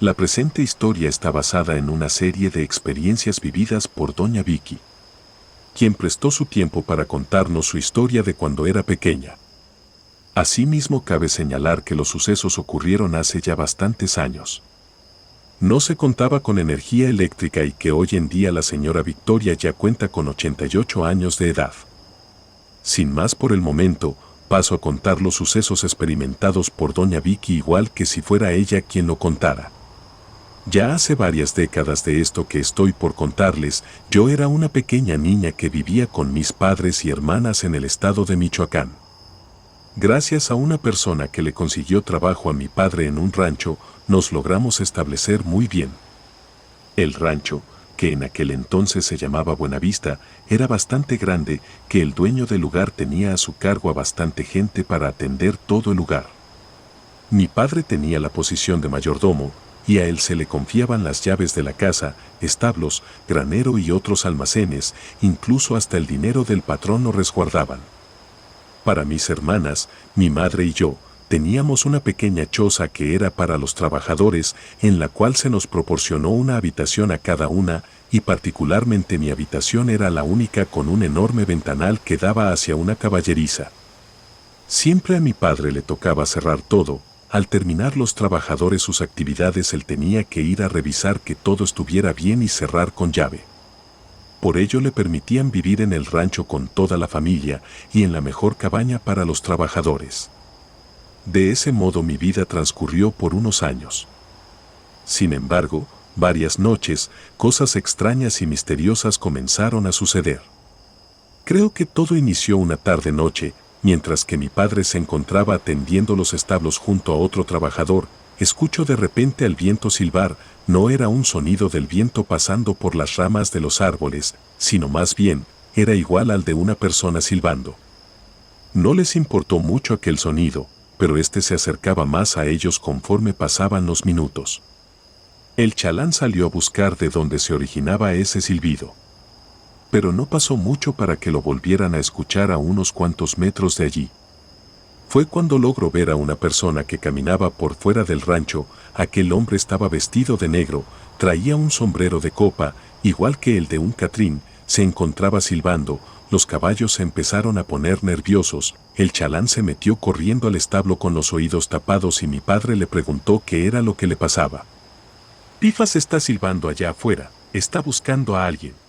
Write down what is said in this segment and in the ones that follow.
La presente historia está basada en una serie de experiencias vividas por Doña Vicky, quien prestó su tiempo para contarnos su historia de cuando era pequeña. Asimismo, cabe señalar que los sucesos ocurrieron hace ya bastantes años. No se contaba con energía eléctrica y que hoy en día la señora Victoria ya cuenta con 88 años de edad. Sin más por el momento, paso a contar los sucesos experimentados por Doña Vicky igual que si fuera ella quien lo contara. Ya hace varias décadas de esto que estoy por contarles, yo era una pequeña niña que vivía con mis padres y hermanas en el estado de Michoacán. Gracias a una persona que le consiguió trabajo a mi padre en un rancho, nos logramos establecer muy bien. El rancho, que en aquel entonces se llamaba Buenavista, era bastante grande, que el dueño del lugar tenía a su cargo a bastante gente para atender todo el lugar. Mi padre tenía la posición de mayordomo, y a él se le confiaban las llaves de la casa, establos, granero y otros almacenes, incluso hasta el dinero del patrón lo resguardaban. Para mis hermanas, mi madre y yo, teníamos una pequeña choza que era para los trabajadores, en la cual se nos proporcionó una habitación a cada una, y particularmente mi habitación era la única con un enorme ventanal que daba hacia una caballeriza. Siempre a mi padre le tocaba cerrar todo. Al terminar los trabajadores sus actividades, él tenía que ir a revisar que todo estuviera bien y cerrar con llave. Por ello le permitían vivir en el rancho con toda la familia y en la mejor cabaña para los trabajadores. De ese modo mi vida transcurrió por unos años. Sin embargo, varias noches, cosas extrañas y misteriosas comenzaron a suceder. Creo que todo inició una tarde-noche, mientras que mi padre se encontraba atendiendo los establos junto a otro trabajador. Escucho de repente al viento silbar. No era un sonido del viento pasando por las ramas de los árboles, sino más bien, era igual al de una persona silbando. No les importó mucho aquel sonido, pero este se acercaba más a ellos conforme pasaban los minutos. El chalán salió a buscar de dónde se originaba ese silbido. Pero no pasó mucho para que lo volvieran a escuchar a unos cuantos metros de allí. Fue cuando logró ver a una persona que caminaba por fuera del rancho. Aquel hombre estaba vestido de negro, traía un sombrero de copa, igual que el de un catrín, se encontraba silbando. Los caballos se empezaron a poner nerviosos. El chalán se metió corriendo al establo con los oídos tapados y mi padre le preguntó qué era lo que le pasaba. Pifas está silbando allá afuera, está buscando a alguien.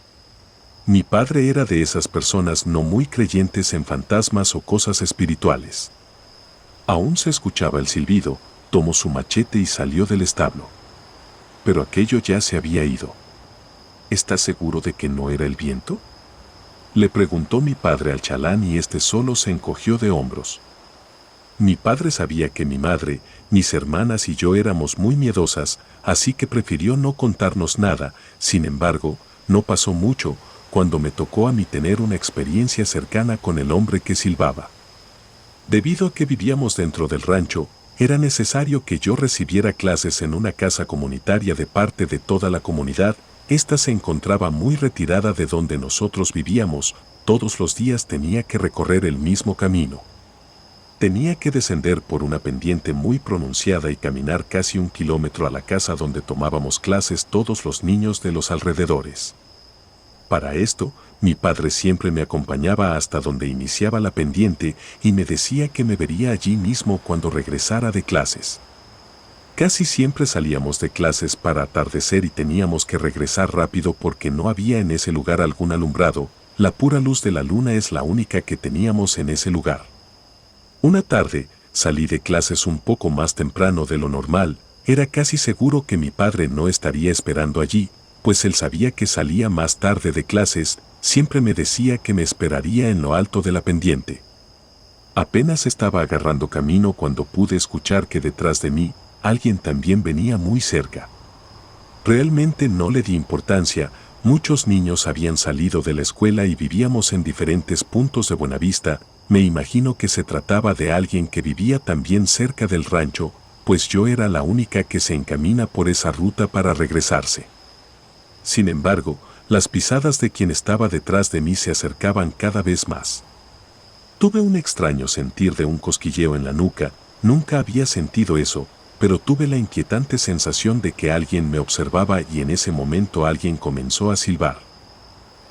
Mi padre era de esas personas no muy creyentes en fantasmas o cosas espirituales. Aún se escuchaba el silbido, tomó su machete y salió del establo. Pero aquello ya se había ido. ¿Estás seguro de que no era el viento?, le preguntó mi padre al chalán y este solo se encogió de hombros. Mi padre sabía que mi madre, mis hermanas y yo éramos muy miedosas, así que prefirió no contarnos nada. Sin embargo, no pasó mucho cuando me tocó a mí tener una experiencia cercana con el hombre que silbaba. Debido a que vivíamos dentro del rancho, era necesario que yo recibiera clases en una casa comunitaria de parte de toda la comunidad. Esta se encontraba muy retirada de donde nosotros vivíamos. Todos los días tenía que recorrer el mismo camino. Tenía que descender por una pendiente muy pronunciada y caminar casi 1 kilómetro a la casa donde tomábamos clases todos los niños de los alrededores. Para esto, mi padre siempre me acompañaba hasta donde iniciaba la pendiente y me decía que me vería allí mismo cuando regresara de clases. Casi siempre salíamos de clases para atardecer y teníamos que regresar rápido porque no había en ese lugar algún alumbrado. La pura luz de la luna es la única que teníamos en ese lugar. Una tarde, salí de clases un poco más temprano de lo normal. Era casi seguro que mi padre no estaría esperando allí, pues él sabía que salía más tarde de clases. Siempre me decía que me esperaría en lo alto de la pendiente. Apenas estaba agarrando camino cuando pude escuchar que detrás de mí, alguien también venía muy cerca. Realmente no le di importancia. Muchos niños habían salido de la escuela y vivíamos en diferentes puntos de Buenavista. Me imagino que se trataba de alguien que vivía también cerca del rancho, pues yo era la única que se encamina por esa ruta para regresarse. Sin embargo, las pisadas de quien estaba detrás de mí se acercaban cada vez más. Tuve un extraño sentir de un cosquilleo en la nuca. Nunca había sentido eso, pero tuve la inquietante sensación de que alguien me observaba y en ese momento alguien comenzó a silbar.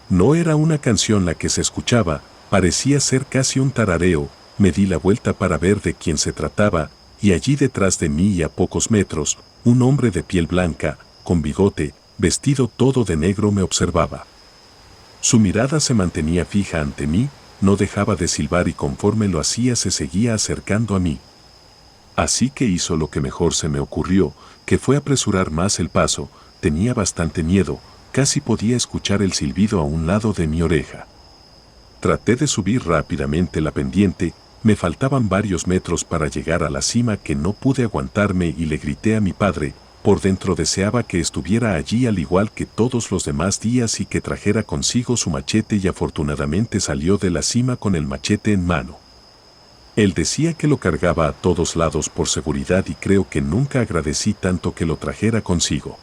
No era una canción la que se escuchaba, parecía ser casi un tarareo. Me di la vuelta para ver de quién se trataba, y allí detrás de mí y a pocos metros, un hombre de piel blanca, con bigote, vestido todo de negro me observaba. Su mirada se mantenía fija ante mí, no dejaba de silbar y conforme lo hacía se seguía acercando a mí. Así que hizo lo que mejor se me ocurrió, que fue apresurar más el paso. Tenía bastante miedo, casi podía escuchar el silbido a un lado de mi oreja. Traté de subir rápidamente la pendiente, me faltaban varios metros para llegar a la cima que no pude aguantarme y le grité a mi padre. Por dentro deseaba que estuviera allí al igual que todos los demás días y que trajera consigo su machete y afortunadamente salió de la cima con el machete en mano. Él decía que lo cargaba a todos lados por seguridad y creo que nunca agradecí tanto que lo trajera consigo.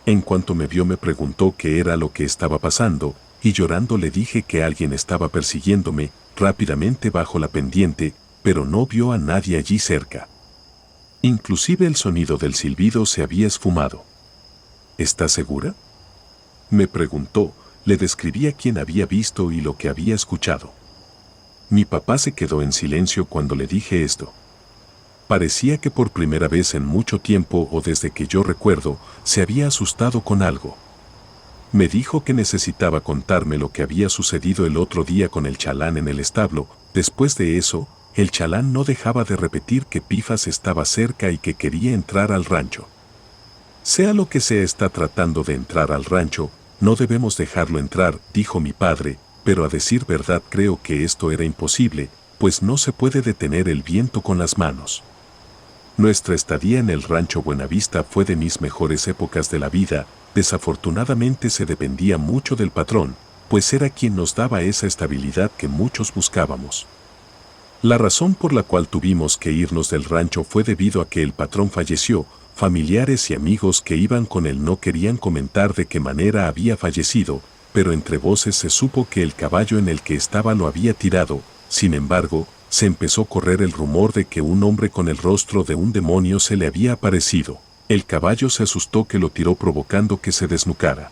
En cuanto me vio me preguntó qué era lo que estaba pasando y llorando le dije que alguien estaba persiguiéndome. Rápidamente bajó la pendiente, pero no vio a nadie allí cerca. Inclusive el sonido del silbido se había esfumado. ¿Estás segura?, me preguntó. Le describí a quién había visto y lo que había escuchado. Mi papá se quedó en silencio cuando le dije esto. Parecía que por primera vez en mucho tiempo o desde que yo recuerdo, se había asustado con algo. Me dijo que necesitaba contarme lo que había sucedido el otro día con el chalán en el establo. Después de eso, el chalán no dejaba de repetir que Pifas estaba cerca y que quería entrar al rancho. Sea lo que sea, está tratando de entrar al rancho, no debemos dejarlo entrar, dijo mi padre, pero a decir verdad creo que esto era imposible, pues no se puede detener el viento con las manos. Nuestra estadía en el rancho Buenavista fue de mis mejores épocas de la vida. Desafortunadamente se dependía mucho del patrón, pues era quien nos daba esa estabilidad que muchos buscábamos. La razón por la cual tuvimos que irnos del rancho fue debido a que el patrón falleció. Familiares y amigos que iban con él no querían comentar de qué manera había fallecido, pero entre voces se supo que el caballo en el que estaba lo había tirado. Sin embargo, se empezó a correr el rumor de que un hombre con el rostro de un demonio se le había aparecido. El caballo se asustó que lo tiró provocando que se desnucara.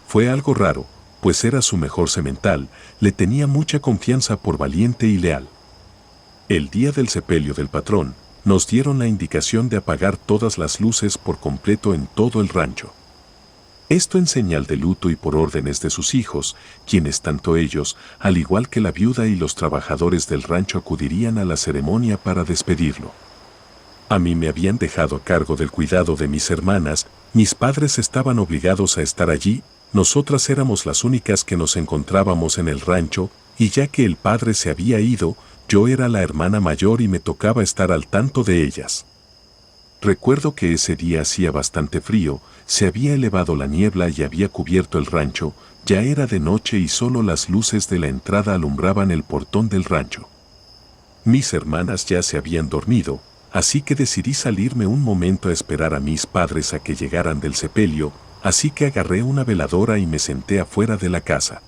Fue algo raro, pues era su mejor semental, le tenía mucha confianza por valiente y leal. El día del sepelio del patrón, nos dieron la indicación de apagar todas las luces por completo en todo el rancho. Esto en señal de luto y por órdenes de sus hijos, quienes tanto ellos, al igual que la viuda y los trabajadores del rancho acudirían a la ceremonia para despedirlo. A mí me habían dejado a cargo del cuidado de mis hermanas, mis padres estaban obligados a estar allí, nosotras éramos las únicas que nos encontrábamos en el rancho, y ya que el padre se había ido, yo era la hermana mayor y me tocaba estar al tanto de ellas. Recuerdo que ese día hacía bastante frío, se había elevado la niebla y había cubierto el rancho, ya era de noche y solo las luces de la entrada alumbraban el portón del rancho. Mis hermanas ya se habían dormido, así que decidí salirme un momento a esperar a mis padres a que llegaran del sepelio, así que agarré una veladora y me senté afuera de la casa.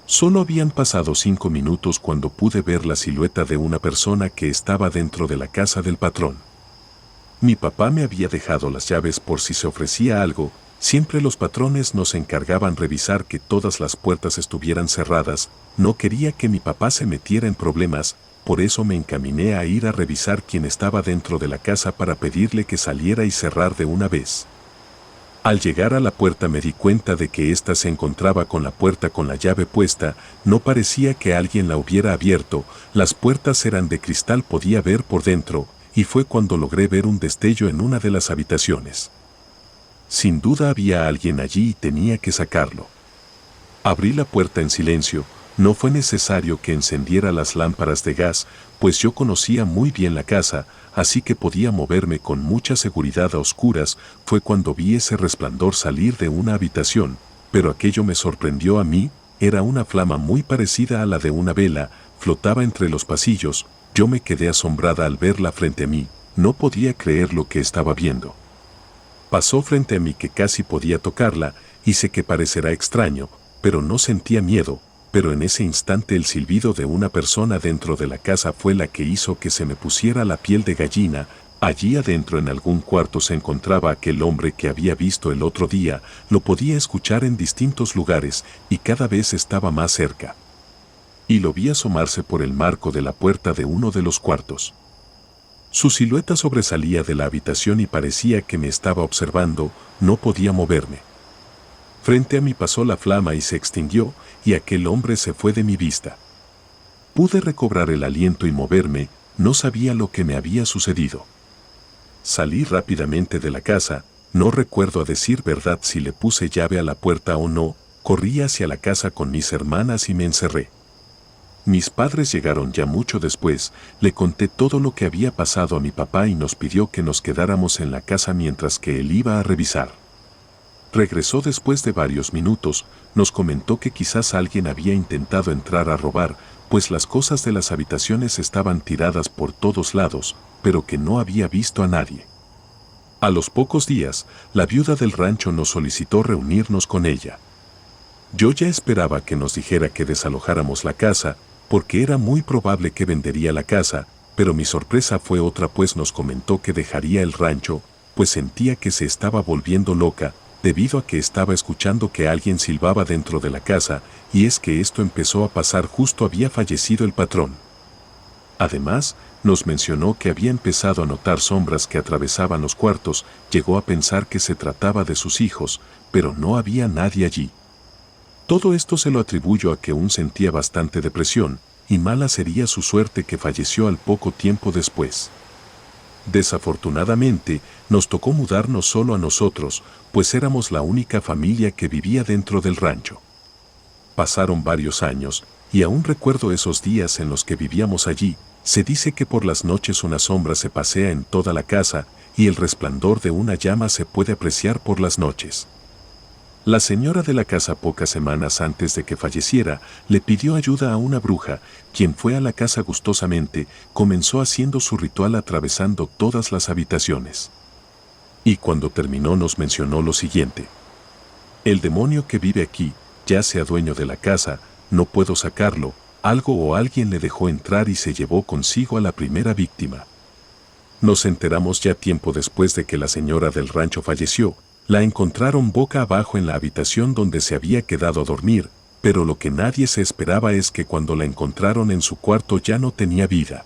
Solo habían pasado 5 minutos cuando pude ver la silueta de una persona que estaba dentro de la casa del patrón. Mi papá me había dejado las llaves por si se ofrecía algo. Siempre los patrones nos encargaban revisar que todas las puertas estuvieran cerradas. No quería que mi papá se metiera en problemas, por eso me encaminé a ir a revisar quién estaba dentro de la casa para pedirle que saliera y cerrar de una vez. Al llegar a la puerta me di cuenta de que ésta se encontraba con la puerta con la llave puesta. No parecía que alguien la hubiera abierto, las puertas eran de cristal, podía ver por dentro, y fue cuando logré ver un destello en una de las habitaciones. Sin duda había alguien allí y tenía que sacarlo. Abrí la puerta en silencio, no fue necesario que encendiera las lámparas de gas, pues yo conocía muy bien la casa, así que podía moverme con mucha seguridad a oscuras. Fue cuando vi ese resplandor salir de una habitación, pero aquello me sorprendió a mí, era una flama muy parecida a la de una vela, flotaba entre los pasillos. Yo me quedé asombrada al verla frente a mí, no podía creer lo que estaba viendo. Pasó frente a mí que casi podía tocarla, y sé que parecerá extraño, pero no sentía miedo, pero en ese instante el silbido de una persona dentro de la casa fue la que hizo que se me pusiera la piel de gallina. Allí adentro en algún cuarto se encontraba aquel hombre que había visto el otro día, lo podía escuchar en distintos lugares y cada vez estaba más cerca. Y lo vi asomarse por el marco de la puerta de uno de los cuartos. Su silueta sobresalía de la habitación y parecía que me estaba observando, no podía moverme. Frente a mí pasó la flama y se extinguió, y aquel hombre se fue de mi vista. Pude recobrar el aliento y moverme, no sabía lo que me había sucedido. Salí rápidamente de la casa, no recuerdo a decir verdad si le puse llave a la puerta o no, corrí hacia la casa con mis hermanas y me encerré. Mis padres llegaron ya mucho después, le conté todo lo que había pasado a mi papá y nos pidió que nos quedáramos en la casa mientras que él iba a revisar. Regresó después de varios minutos, nos comentó que quizás alguien había intentado entrar a robar, pues las cosas de las habitaciones estaban tiradas por todos lados, pero que no había visto a nadie. A los pocos días, la viuda del rancho nos solicitó reunirnos con ella. Yo ya esperaba que nos dijera que desalojáramos la casa, porque era muy probable que vendería la casa, pero mi sorpresa fue otra, pues nos comentó que dejaría el rancho, pues sentía que se estaba volviendo loca, debido a que estaba escuchando que alguien silbaba dentro de la casa, y es que esto empezó a pasar justo había fallecido el patrón. Además, nos mencionó que había empezado a notar sombras que atravesaban los cuartos, llegó a pensar que se trataba de sus hijos, pero no había nadie allí. Todo esto se lo atribuyo a que aún sentía bastante depresión, y mala sería su suerte que falleció al poco tiempo después. Desafortunadamente, nos tocó mudarnos solo a nosotros, pues éramos la única familia que vivía dentro del rancho. Pasaron varios años, y aún recuerdo esos días en los que vivíamos allí. Se dice que por las noches una sombra se pasea en toda la casa, y el resplandor de una llama se puede apreciar por las noches. La señora de la casa, pocas semanas antes de que falleciera, le pidió ayuda a una bruja, quien fue a la casa gustosamente, comenzó haciendo su ritual atravesando todas las habitaciones. Y cuando terminó nos mencionó lo siguiente: el demonio que vive aquí, ya sea dueño de la casa, no puedo sacarlo, algo o alguien le dejó entrar y se llevó consigo a la primera víctima. Nos enteramos ya tiempo después de que la señora del rancho falleció. La encontraron boca abajo en la habitación donde se había quedado a dormir, pero lo que nadie se esperaba es que cuando la encontraron en su cuarto ya no tenía vida.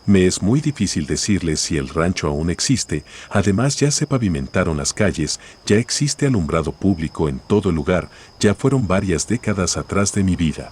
Me es muy difícil decirles si el rancho aún existe, además ya se pavimentaron las calles, ya existe alumbrado público en todo el lugar, ya fueron varias décadas atrás de mi vida.